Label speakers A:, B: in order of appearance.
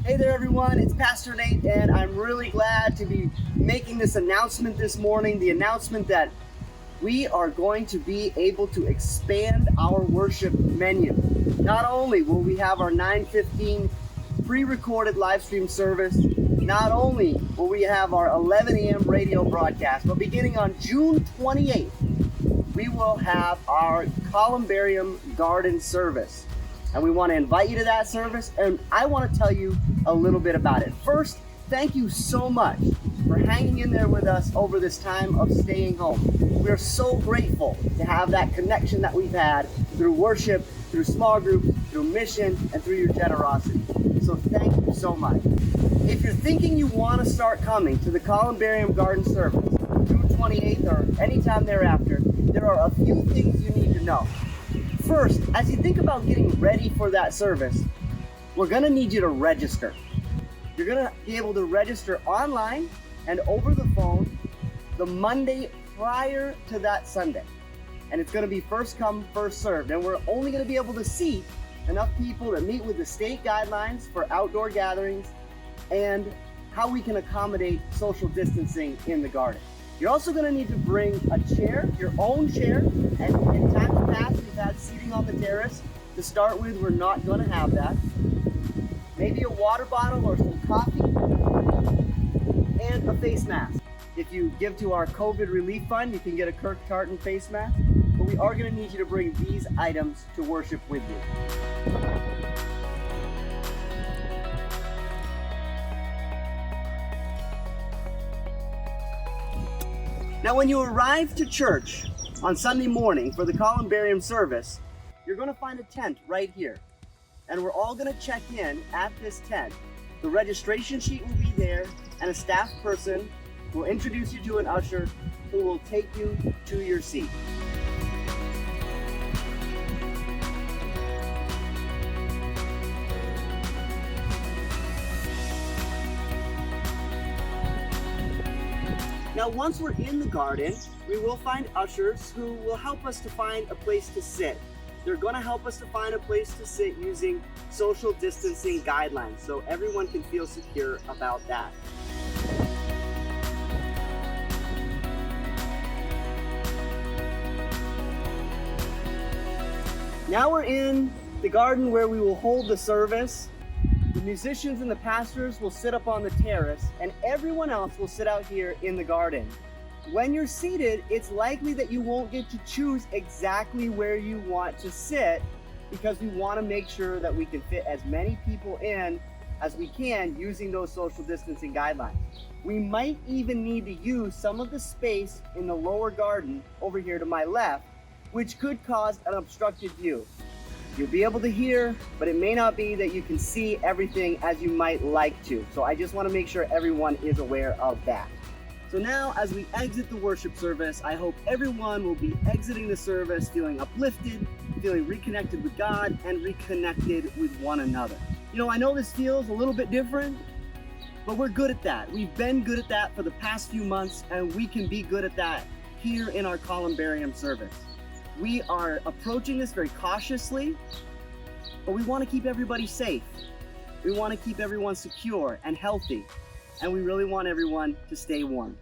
A: Hey there everyone, it's Pastor Nate and I'm really glad to be making this announcement this morning, the announcement that we are going to be able to expand our worship menu. Not only will we have our 9:15 pre-recorded live stream service, not only will we have our 11 a.m. radio broadcast, but beginning on June 28th, we will have our Columbarium Garden service. And we want to invite you to that service, and I want to tell you a little bit about it. First, thank you so much for hanging in there with us over this time of staying home. We're so grateful to have that connection that we've had through worship, through small groups, through mission, and through your generosity. So thank you so much. If you're thinking you want to start coming to the Columbarium Garden service, June 28th or anytime thereafter, there are a few things you need to know. First, as you think about getting ready for that service, we're going to need you to register. You're going to be able to register online and over the phone the Monday prior to that Sunday. And it's going to be first come, first served. And we're only going to be able to seat enough people that meet with the state guidelines for outdoor gatherings and how we can accommodate social distancing in the garden. You're also going to need to bring a chair, your own chair, and in times past we've had seating on the terrace. To start with, we're not going to have that. Maybe a water bottle or some coffee, and a face mask. If you give to our COVID relief fund, you can get a Kirk carton face mask, but we are going to need you to bring these items to worship with you. Now, when you arrive to church on Sunday morning for the Columbarium service, you're going to find a tent right here. And we're all going to check in at this tent. The registration sheet will be there, and a staff person will introduce you to an usher who will take you to your seat. Now, once we're in the garden, we will find ushers who will help us to find a place to sit. They're going to help us to find a place to sit using social distancing guidelines, so everyone can feel secure about that. Now we're in the garden where we will hold the service. The musicians and the pastors will sit up on the terrace, and everyone else will sit out here in the garden. When you're seated, it's likely that you won't get to choose exactly where you want to sit, because we want to make sure that we can fit as many people in as we can using those social distancing guidelines. We might even need to use some of the space in the lower garden over here to my left, which could cause an obstructed view. You'll be able to hear, but it may not be that you can see everything as you might like to. So I just want to make sure everyone is aware of that. So now, as we exit the worship service, I hope everyone will be exiting the service feeling uplifted, feeling reconnected with God, and reconnected with one another. You know, I know this feels a little bit different, but we're good at that. We've been good at that for the past few months, and we can be good at that here in our Columbarium service. We are approaching this very cautiously, but we want to keep everybody safe. We want to keep everyone secure and healthy, and we really want everyone to stay warm.